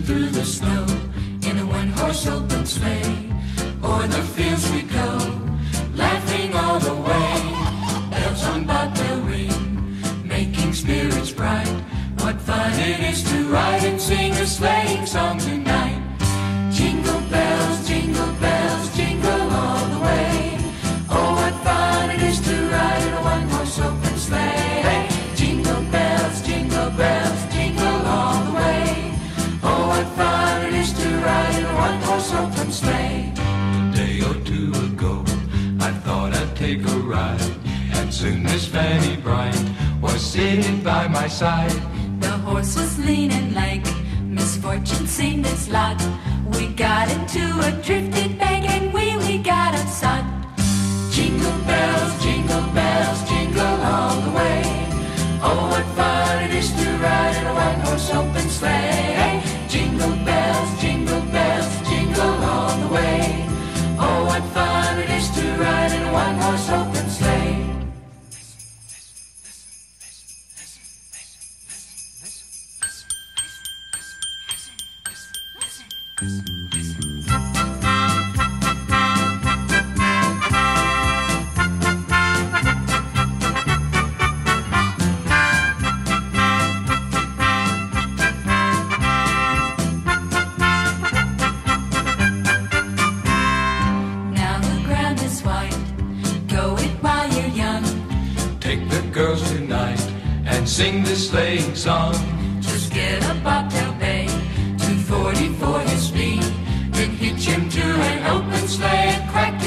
Dashing through the snow in a one-horse open sleigh. O'er the fields we go, laughing all the way. Bells on bobtail ring, making spirits bright. What fun it is to ride and sing a sleighing song tonight. Jingle bells, jingle all the way. Oh, what fun it is to ride in a one-horse open sleigh. Jingle bells, jingle all the way. Oh, what fun it is to ride in a one-horse open sleigh. A day or two ago, I thought I'd take a ride, and soon Miss Fanny Bryant was sitting by my side. The horse was lean and lank, misfortune seemed its lot. We got into a drifted bank and we got upsot. Jingle bells, jingle all the way. Oh, what fun it is to ride in a one-horse open sleigh. Jingle bells, jingle all the way. Oh, what fun it is to ride in a one-horse open sleigh. Now the ground is white, go it while you're young. Take the girls tonight and sing this sleighing song. Just get a bobtail bay, 240 for his speed. Then hitch him to an open sleigh and crack